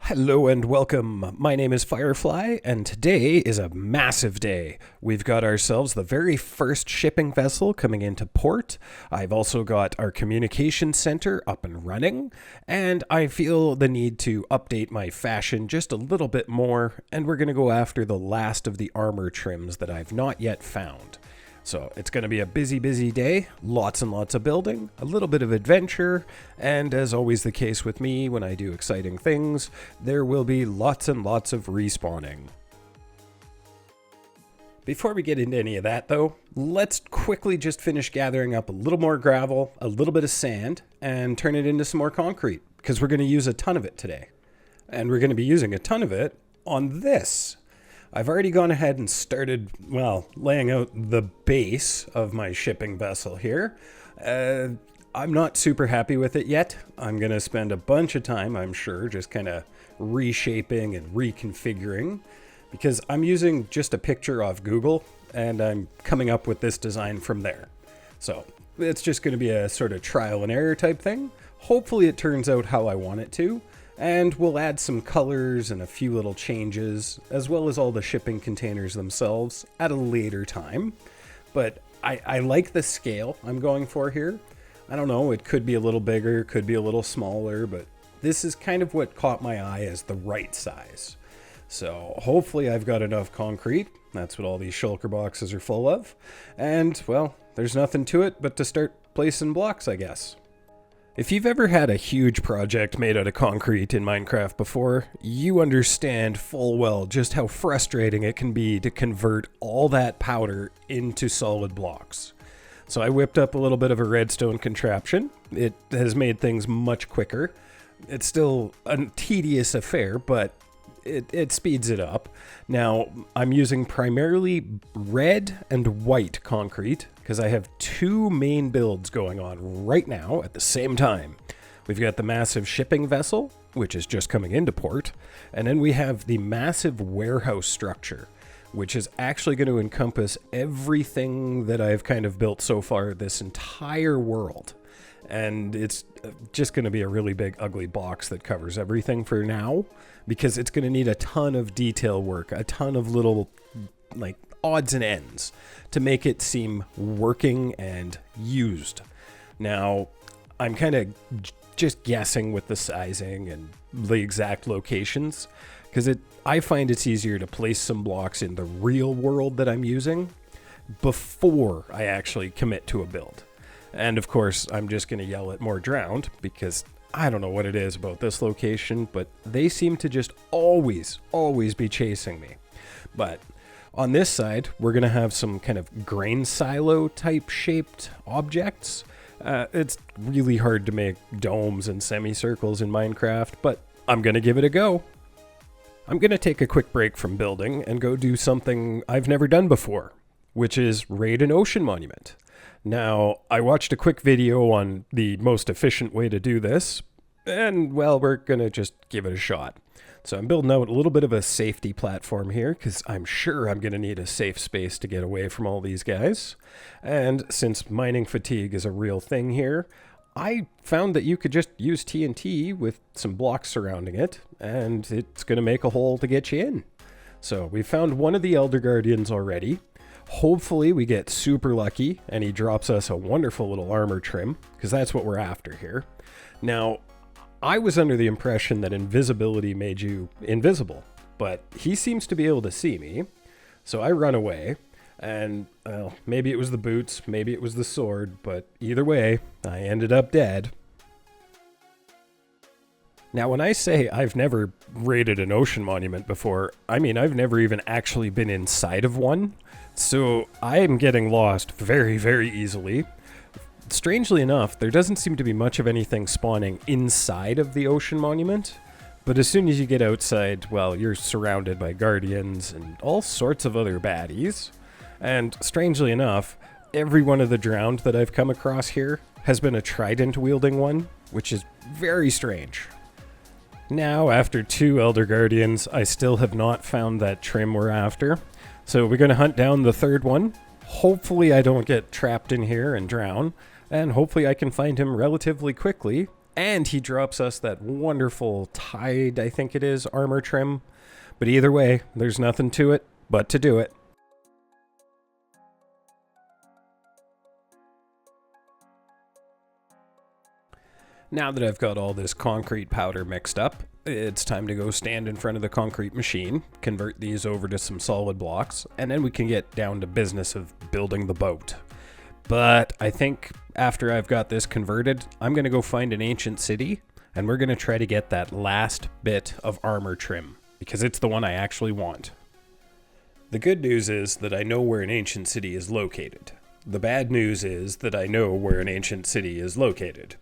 Hello and welcome. My name is Firefly, and today is a massive day. We've got ourselves the very first shipping vessel coming into port. I've also got our communication center up and running, and I feel the need to update my fashion just a little bit more, and we're going to go after the last of the armor trims that I've not yet found. So it's going to be a busy day, lots and lots of building, a little bit of adventure, and as always the case with me when I do exciting things, there will be lots and lots of respawning. Before we get into any of that though, let's quickly just finish gathering up a little more gravel, a little bit of sand, and turn it into some more concrete, because we're going to use a ton of it today. And we're going to be using a ton of it on this. I've already gone ahead and started, laying out the base of my shipping vessel here. I'm not super happy with it yet. I'm going to spend a bunch of time, I'm sure, just kind of reshaping and reconfiguring, because I'm using just a picture off Google, and I'm coming up with this design from there. So it's just going to be a sort of trial and error type thing. Hopefully it turns out how I want it to. And we'll add some colors and a few little changes, as well as all the shipping containers themselves at a later time. But I like the scale I'm going for here. I don't know, it could be a little bigger, could be a little smaller, but this is kind of what caught my eye as the right size. So hopefully I've got enough concrete. That's what all these shulker boxes are full of. And, well, there's nothing to it but to start placing blocks, I guess. If you've ever had a huge project made out of concrete in Minecraft before, you understand full well just how frustrating it can be to convert all that powder into solid blocks. So I whipped up a little bit of a redstone contraption. It has made things much quicker. It's still a tedious affair, but it speeds it up. Now, I'm using primarily red and white concrete because I have two main builds going on right now at the same time. We've got the massive shipping vessel, which is just coming into port, and then we have the massive warehouse structure, which is actually going to encompass everything that I've kind of built so far, this entire world. And it's just going to be a really big, ugly box that covers everything for now, because it's going to need a ton of detail work, a ton of little, odds and ends to make it seem working and used. Now, I'm kind of just guessing with the sizing and the exact locations, because I find it's easier to place some blocks in the real world that I'm using before I actually commit to a build. And of course, I'm just going to yell at more drowned, because I don't know what it is about this location, but they seem to just always be chasing me. But on this side, we're going to have some kind of grain silo type shaped objects. It's really hard to make domes and semicircles in Minecraft, but I'm going to give it a go. I'm going to take a quick break from building and go do something I've never done before, which is raid an ocean monument. Now, I watched a quick video on the most efficient way to do this, and, we're going to just give it a shot. So I'm building out a little bit of a safety platform here, because I'm sure I'm going to need a safe space to get away from all these guys. And since mining fatigue is a real thing here, I found that you could just use TNT with some blocks surrounding it, and it's going to make a hole to get you in. So we found one of the Elder Guardians already. Hopefully we get super lucky and he drops us a wonderful little armor trim, because that's what we're after here. Now, I was under the impression that invisibility made you invisible, but he seems to be able to see me. So I run away, and maybe it was the boots, maybe it was the sword, but either way, I ended up dead. Now, when I say I've never raided an ocean monument before, I mean I've never even actually been inside of one. So I am getting lost very easily. Strangely enough, there doesn't seem to be much of anything spawning inside of the ocean monument. But as soon as you get outside, you're surrounded by guardians and all sorts of other baddies. And strangely enough, every one of the drowned that I've come across here has been a trident-wielding one, which is very strange. Now, after 2 Elder Guardians, I still have not found that trim we're after. So we're going to hunt down the 3rd one. Hopefully I don't get trapped in here and drown, and hopefully I can find him relatively quickly And he drops us that wonderful Tide, I think it is, armor trim. But either way, there's nothing to it but to do it. Now that I've got all this concrete powder mixed up, it's time to go stand in front of the concrete machine, convert these over to some solid blocks, and then we can get down to business of building the boat. But I think after I've got this converted, I'm going to go find an ancient city, and we're going to try to get that last bit of armor trim, because it's the one I actually want. The good news is that I know where an ancient city is located. The bad news is that I know where an ancient city is located.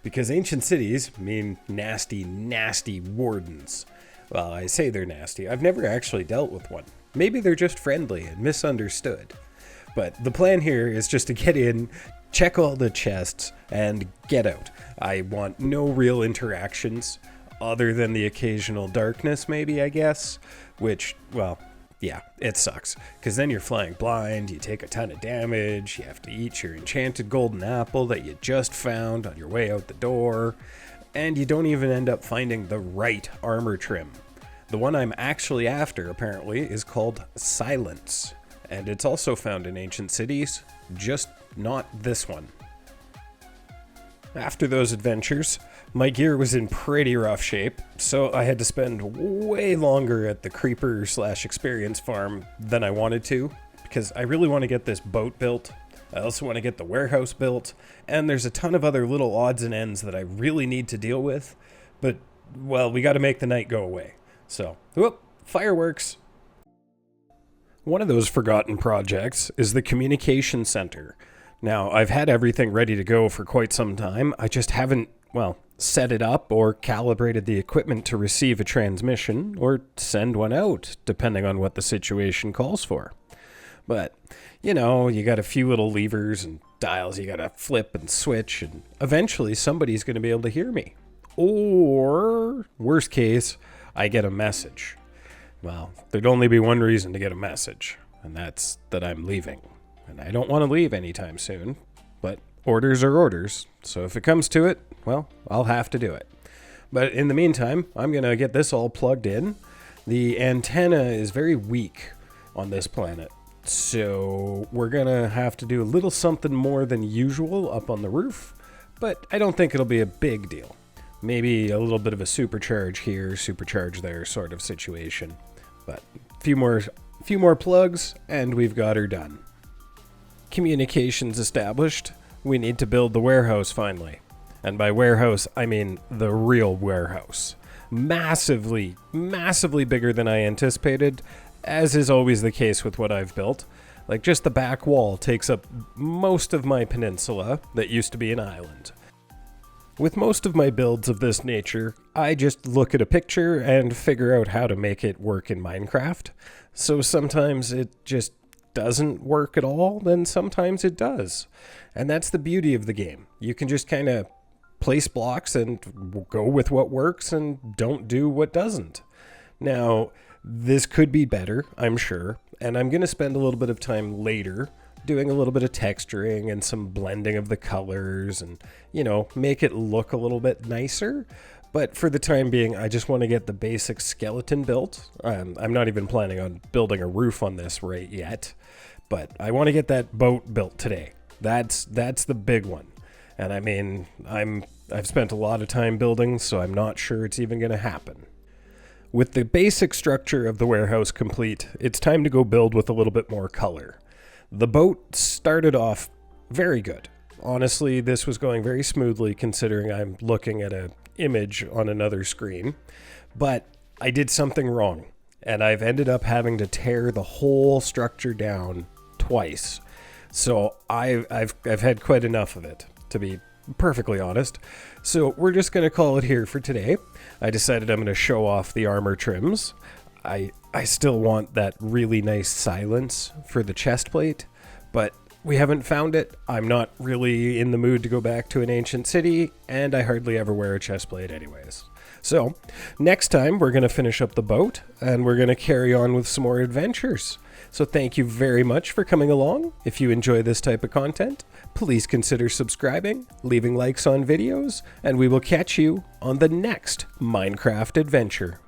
Because ancient cities mean nasty, nasty wardens. Well, I say they're nasty. I've never actually dealt with one. Maybe they're just friendly and misunderstood. But the plan here is just to get in, check all the chests, and get out. I want no real interactions, other than the occasional darkness, maybe, I guess. Which, well, yeah, it sucks. Because then you're flying blind, you take a ton of damage, you have to eat your enchanted golden apple that you just found on your way out the door, and you don't even end up finding the right armor trim. The one I'm actually after, apparently, is called Silence. And it's also found in ancient cities, just not this one. After those adventures, my gear was in pretty rough shape, so I had to spend way longer at the creeper/experience farm than I wanted to, because I really want to get this boat built. I also want to get the warehouse built, and there's a ton of other little odds and ends that I really need to deal with, but, well, we got to make the night go away. So, whoop, fireworks! One of those forgotten projects is the communication center. Now, I've had everything ready to go for quite some time. I just haven't, well, set it up or calibrated the equipment to receive a transmission or send one out, depending on what the situation calls for. But, you know, you got a few little levers and dials you got to flip and switch, and eventually somebody's going to be able to hear me. Or, worst case, I get a message. Well, there'd only be one reason to get a message, and that's that I'm leaving. And I don't want to leave anytime soon, but orders are orders, so if it comes to it, well, I'll have to do it. But in the meantime, I'm going to get this all plugged in. The antenna is very weak on this planet, so we're going to have to do a little something more than usual up on the roof, but I don't think it'll be a big deal. Maybe a little bit of a supercharge here, supercharge there sort of situation. But a few more plugs, and we've got her done. Communications established. We need to build the warehouse finally. And by warehouse, I mean the real warehouse. Massively, massively bigger than I anticipated, as is always the case with what I've built. Like, just the back wall takes up most of my peninsula that used to be an island. With most of my builds of this nature, I just look at a picture and figure out how to make it work in Minecraft. So sometimes it just doesn't work at all, then sometimes it does. And that's the beauty of the game. You can just kind of place blocks and go with what works and don't do what doesn't. Now, this could be better, I'm sure, and I'm going to spend a little bit of time later doing a little bit of texturing and some blending of the colors and, you know, make it look a little bit nicer. But for the time being, I just want to get the basic skeleton built. I'm not even planning on building a roof on this right yet, but I want to get that boat built today. That's the big one. And I mean, I've spent a lot of time building, so I'm not sure it's even going to happen. With the basic structure of the warehouse complete, it's time to go build with a little bit more color. The boat started off very good. Honestly, this was going very smoothly considering I'm looking at an image on another screen. But I did something wrong, and I've ended up having to tear the whole structure down twice. So I've had quite enough of it, to be perfectly honest. So we're just going to call it here for today. I decided I'm going to show off the armor trims. I still want that really nice silence for the chest plate, but we haven't found it. I'm not really in the mood to go back to an ancient city, and I hardly ever wear a chest plate anyways. So, next time we're going to finish up the boat, and we're going to carry on with some more adventures. So thank you very much for coming along. If you enjoy this type of content, please consider subscribing, leaving likes on videos, and we will catch you on the next Minecraft adventure.